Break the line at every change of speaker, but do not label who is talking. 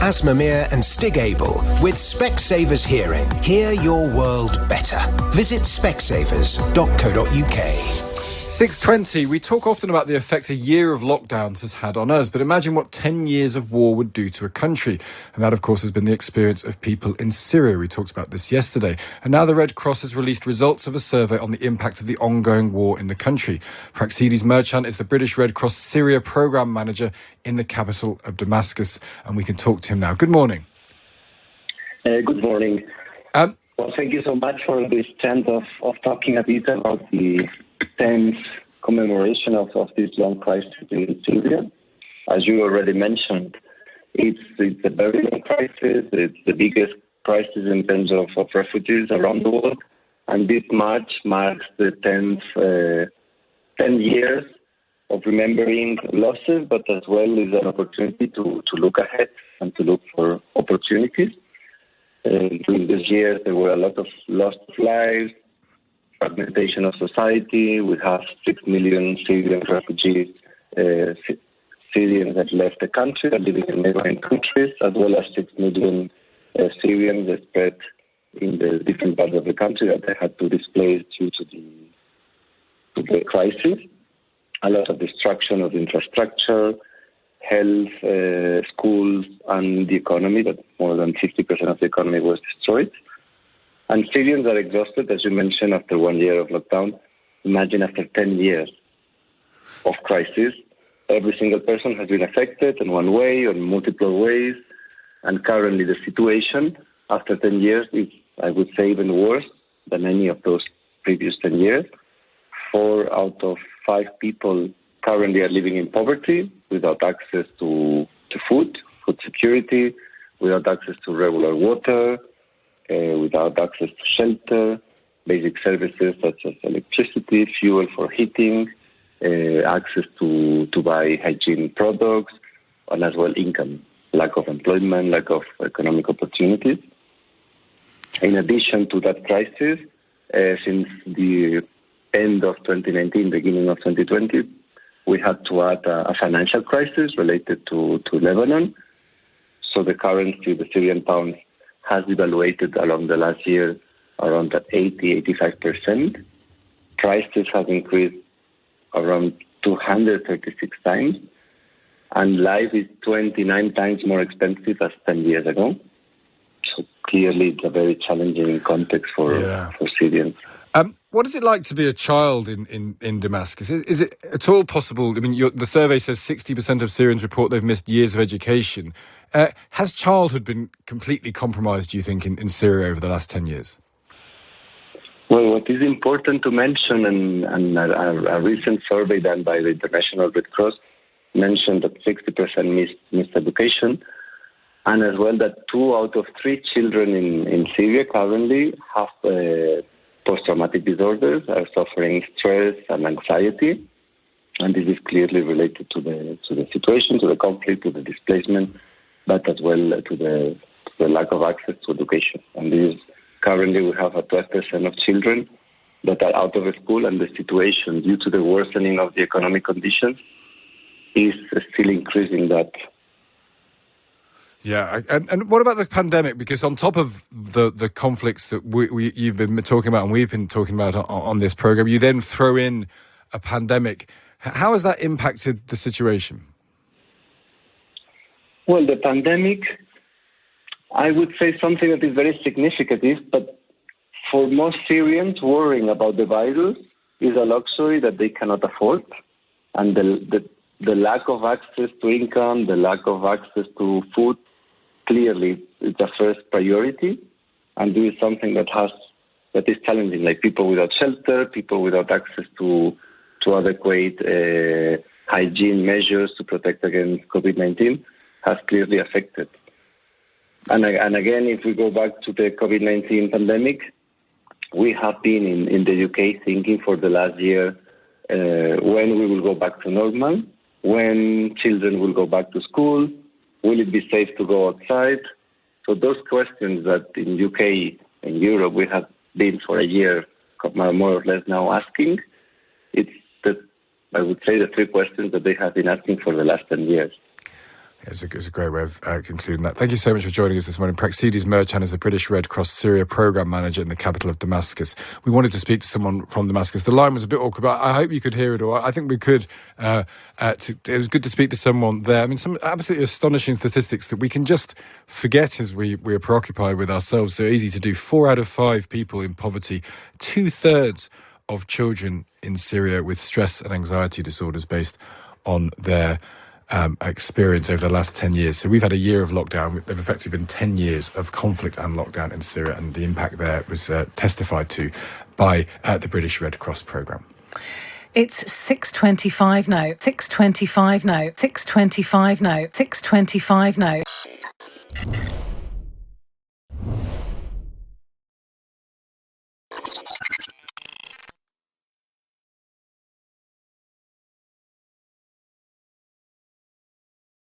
Asmamir and Stig Abel with Specsavers Hearing. Hear your world better. Visit specsavers.co.uk.
6:20, we talk often about the effect a year of lockdowns has had on us, but imagine what 10 years of war would do to a country. And that, of course, has been the experience of people in Syria. We talked about this yesterday. And now the Red Cross has released results of a survey on the impact of the ongoing war in the country. Praxidis Merchant is the British Red Cross Syria Programme Manager in the capital of Damascus. And we can talk to him now. Good morning.
Good morning. Well, thank you so much for this chance of talking a bit about the 10th commemoration of this long crisis in Syria. As you already mentioned, it's a very long crisis. It's the biggest crisis in terms of refugees around the world. And this March marks the 10 years of remembering losses, but as well is an opportunity to look ahead and to look for opportunities. During this year, there were a lot of lost lives, fragmentation of society. We have 6 million Syrian refugees, Syrians that left the country, are living in neighboring countries, as well as 6 million Syrians that spread in the different parts of the country that they had to displace due to the crisis. A lot of destruction of infrastructure, health, schools, and the economy, that more than 50% of the economy was destroyed. And Syrians are exhausted, as you mentioned, after 1 year of lockdown. Imagine after 10 years of crisis, every single person has been affected in one way or in multiple ways. And currently the situation after 10 years is, I would say, even worse than any of those previous 10 years. 4 out of 5 people currently are living in poverty, without access to food security, without access to regular water, without access to shelter, basic services such as electricity, fuel for heating, access to buy hygiene products, and as well income, lack of employment, lack of economic opportunities. In addition to that crisis, since the end of 2019, beginning of 2020, we had to add a financial crisis related to Lebanon. So the currency, the Syrian pound, has devaluated along the last year around 80-85%. Prices have increased around 236 times. And life is 29 times more expensive as 10 years ago. So clearly it's a very challenging context for Syrians.
What is it like to be a child in Damascus? Is it at all possible? I mean, the survey says 60% of Syrians report they've missed years of education. Has childhood been completely compromised, do you think, in Syria over the last 10 years?
Well, what is important to mention, and a recent survey done by the International Red Cross mentioned that 60% missed education, and as well that 2 out of 3 children in Syria currently have post-traumatic disorders, are suffering stress and anxiety, and this is clearly related to the situation, to the conflict, to the displacement, but as well to the lack of access to education. And this is, currently we have a 12% of children that are out of school, and the situation due to the worsening of the economic conditions is still increasing that.
Yeah, and what about the pandemic? Because on top of the conflicts that you've been talking about and we've been talking about on this program, you then throw in a pandemic. How has that impacted the situation?
Well, the pandemic, I would say something that is very significant, but for most Syrians, worrying about the virus is a luxury that they cannot afford. And the lack of access to income, the lack of access to food, clearly it's a first priority. And this is something that is challenging, like people without shelter, people without access to adequate hygiene measures to protect against COVID-19 has clearly affected. And again, if we go back to the COVID-19 pandemic, we have been in the UK thinking for the last year when we will go back to normal, when children will go back to school, will it be safe to go outside? So those questions that in UK and Europe we have been for a year more or less now asking, I would say the 3 questions that they have been asking for the last 10 years.
It's a great way of concluding that. Thank you so much for joining us this morning. Praxidis Merchan is the British Red Cross Syria Programme Manager in the capital of Damascus. We wanted to speak to someone from Damascus. The line was a bit awkward, but I hope you could hear it all. I think we could. It was good to speak to someone there. I mean, some absolutely astonishing statistics that we can just forget as we are preoccupied with ourselves. So easy to do. 4 out of 5 people in poverty. 2/3 of children in Syria with stress and anxiety disorders based on their experience over the last 10 years. So we've had a year of lockdown. They've effectively been 10 years of conflict and lockdown in Syria, and the impact there was testified to by the British Red Cross programme.
It's 6:25 now. 6:25 now. 6:25 now. 6:25 now.